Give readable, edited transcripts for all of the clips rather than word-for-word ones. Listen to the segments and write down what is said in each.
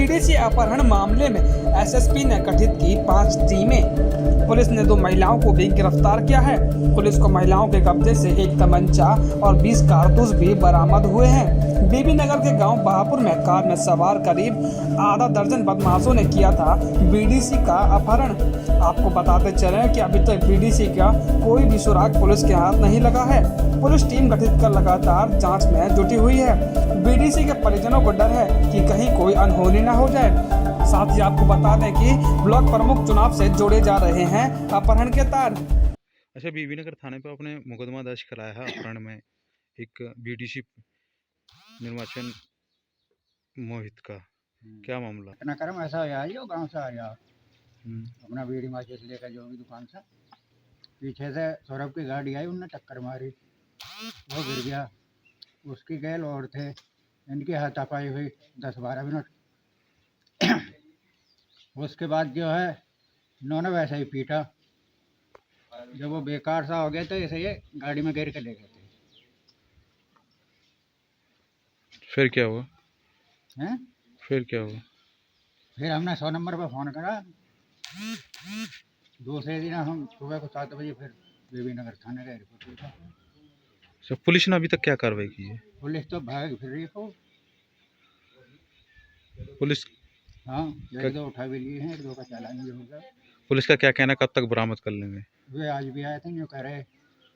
BDC अपहरण मामले में एसएसपी ने गठित की 5 टीमें। पुलिस ने 2 महिलाओं को भी गिरफ्तार किया है। पुलिस को महिलाओं के कब्जे से एक तमंचा और 20 कारतूस भी बरामद हुए हैं। बीबी नगर के गांव बहापुर में कार में सवार करीब आधा दर्जन बदमाशों ने किया था बीडीसी का अपहरण। आपको बताते चलें कि अभी तक बीडीसी का कोई भी सुराग पुलिस के हाथ नहीं लगा है। पुलिस टीम गठित कर लगातार जांच में जुटी हुई है। बीडीसी के परिजनों को डर है कि कहीं कोई अनहोनी न हो जाए। साथ ही आपको बता दें कि ब्लॉक प्रमुख चुनाव से जोड़े जा रहे हैं अपहरण के तार। अच्छा, बीबी नगर थाने पर आपने मुकदमा दर्ज कराया है अपहरण में एक बीडीसी निर्वाचन मोहित का, क्या मामला? इतना कर्म ऐसा आया जो गांव से आया अपना बीड़ी माचिस लेकर जो भी दुकान से पीछे से सौरभ की गाड़ी आई, उनने टक्कर मारी, वो गिर गया। उसकी गैल और थे, इनकी हाथापाई हुई 10-12 मिनट। उसके बाद जो है इन्होंने वैसे ही पीटा। जब वो बेकार सा हो गया तो ऐसे ये गाड़ी में गिर के ले गए थे। फिर क्या हुआ? हैं? फिर क्या हुआ? फिर हमने 100 नंबर पर फ़ोन करा। दूसरे दिन हम सुबह को 7 बजे फिर बीबी नगर थाने गए, रिपोर्ट लिखा। अच्छा, पुलिस ने अभी तक क्या कार्रवाई की है? पुलिस तो भाग फिर रही है। पुलिस हाँ, 1-2 उठा भी लिए हैं, 1-2 का चालान भी हो गया। पुलिस का क्या कहना, कब तक बरामद कर लेंगे? वे आज भी आए थे, जो कह रहे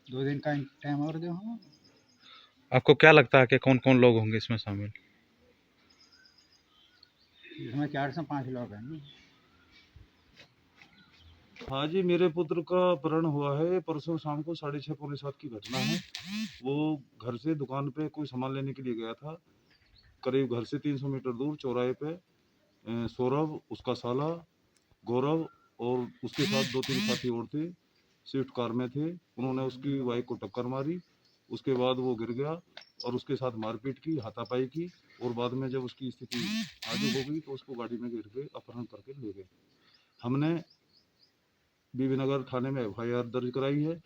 2 दिन का टाइम और दो हम। आपको क्या लगता है कि कौन कौन लोग होंगे इसमें शामिल? इसमें 4 से 5 लोग हैं। हाँ जी, मेरे पुत्र का अपहरण हुआ है। परसों शाम को 6:30 पौने 7 की घटना है। वो घर से दुकान पे कोई सामान लेने के लिए गया था। करीब घर से 300 मीटर दूर चौराहे पे सौरभ, उसका साला गौरव और उसके साथ 2-3 साथी और थे, स्विफ्ट कार में थे। उन्होंने उसकी बाइक को टक्कर मारी। उसके बाद वो गिर गया और उसके साथ मारपीट की, हाथापाई की, और बाद में जब उसकी स्थिति नाजुक हो गई तो उसको गाड़ी में गिर के अपहरण करके ले गए। हमने बीबी नगर थाने में एफआईआर दर्ज कराई है,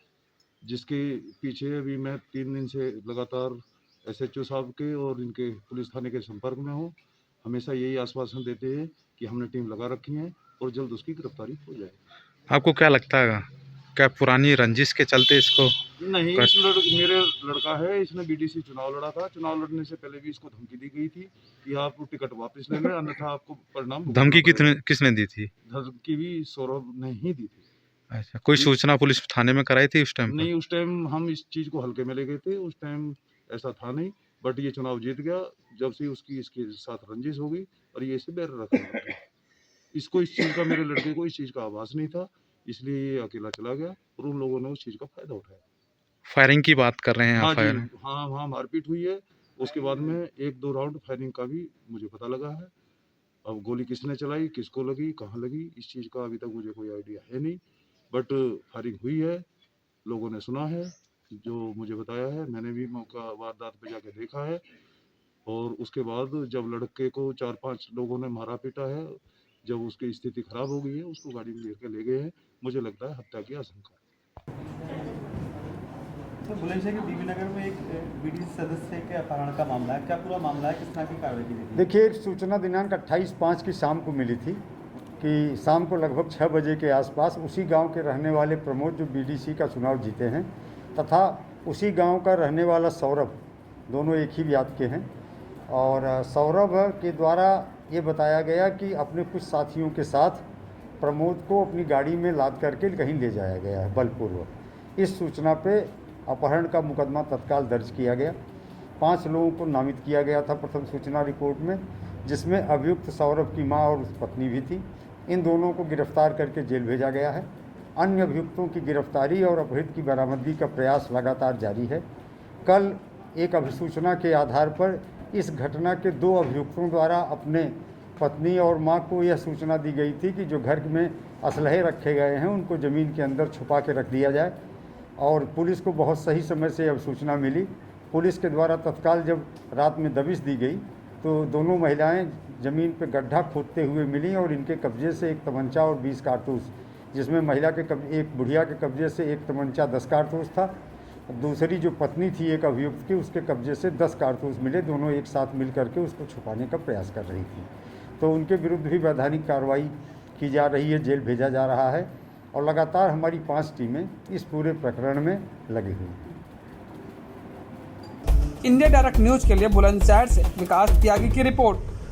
जिसके पीछे अभी मैं 3 दिन से लगातार एसएचओ साहब के और इनके पुलिस थाने के संपर्क में हूँ। हमेशा यही आश्वासन देते हैं कि हमने टीम लगा रखी है और जल्द उसकी गिरफ्तारी हो जाए। आपको क्या लगता है, क्या पुरानी रंजिश के चलते इसको? नहीं, मेरे लड़का है, इसने बीडीसी चुनाव लड़ा था। चुनाव लड़ने से पहले भी इसको धमकी दी गई थी कि आप टिकट वापस ले लें, अन्यथा आपको परिणाम। धमकी किसने दी थी? धमकी भी सौरभ ने ही दी थी। अच्छा, कोई सूचना पुलिस थाने में कराई थी उस टाइम? नहीं, उस टाइम हम इस चीज को हल्के में ले गए थे। उस टाइम ऐसा था नहीं, बट ये चुनाव जीत गया जब से उसकी इसके साथ रंजिश हो गई और ये इसे बैर रखने लग गया। इसको इस चीज का, मेरे लड़के को इस चीज का आभास नहीं था, इसलिए ये अकेला चला गया और उन लोगों ने उस चीज का फायदा उठाया। फायरिंग की बात कर रहे हैं हाँ आप? जी, हाँ, मारपीट हुई है। उसके बाद में 1-2 राउंड फायरिंग का भी मुझे पता लगा है। अब गोली किसने चलाई, किसको लगी, कहाँ लगी, इस चीज का अभी तक मुझे कोई आइडिया है नहीं, बट फायरिंग हुई है, लोगों ने सुना है, जो मुझे बताया है। मैंने भी मौका वारदात पे जाके देखा है और उसके बाद जब लड़के को 4-5 लोगों ने मारा पीटा है, जब उसकी स्थिति खराब हो गई है, उसको गाड़ी में लेकर ले गए हैं। मुझे लगता है हत्या की आशंका है। तो बुलंद शहर के बीबी नगर में एक बीडीसी सदस्य के अपहरण का मामला है, क्या पूरा मामला है, किस तरह की कार्रवाई की गई? देखिए, एक सूचना दिनांक 28/5 की शाम को मिली थी कि शाम को लगभग 6 बजे के आसपास उसी गांव के रहने वाले प्रमोद, जो बीडीसी का चुनाव जीते हैं, तथा उसी गांव का रहने वाला सौरभ, दोनों एक ही ब्यात के हैं। और सौरभ के द्वारा ये बताया गया कि अपने कुछ साथियों के साथ प्रमोद को अपनी गाड़ी में लाद करके कहीं ले जाया गया है बलपूर्वक। इस सूचना पे अपहरण का मुकदमा तत्काल दर्ज किया गया। 5 लोगों को नामित किया गया था प्रथम सूचना रिपोर्ट में, जिसमें अभियुक्त सौरभ की मां और उस पत्नी भी थी। इन दोनों को गिरफ्तार करके जेल भेजा गया है। अन्य अभियुक्तों की गिरफ्तारी और अपहृत की बरामदगी का प्रयास लगातार जारी है। कल एक अभिसूचना के आधार पर इस घटना के 2 अभियुक्तों द्वारा अपने पत्नी और मां को यह सूचना दी गई थी कि जो घर में असलहे रखे गए हैं उनको ज़मीन के अंदर छुपा के रख दिया जाए। और पुलिस को बहुत सही समय से अब सूचना मिली। पुलिस के द्वारा तत्काल जब रात में दबिश दी गई तो दोनों महिलाएं ज़मीन पर गड्ढा खोदते हुए मिली और इनके कब्जे से एक तमंचा और 20 कारतूस, जिसमें महिला के एक बुढ़िया के कब्जे से एक तमंचा 10 कारतूस था। दूसरी जो पत्नी थी एक अभियुक्त की, उसके कब्जे से 10 कारतूस मिले। दोनों एक साथ मिल करके उसको छुपाने का प्रयास कर रही थी। तो उनके विरुद्ध भी वैधानिक कार्रवाई की जा रही है, जेल भेजा जा रहा है और लगातार हमारी 5 टीमें इस पूरे प्रकरण में लगी हुई हैं। इंडिया डायरेक्ट न्यूज के लिए बुलंदशहर से विकास त्यागी की रिपोर्ट।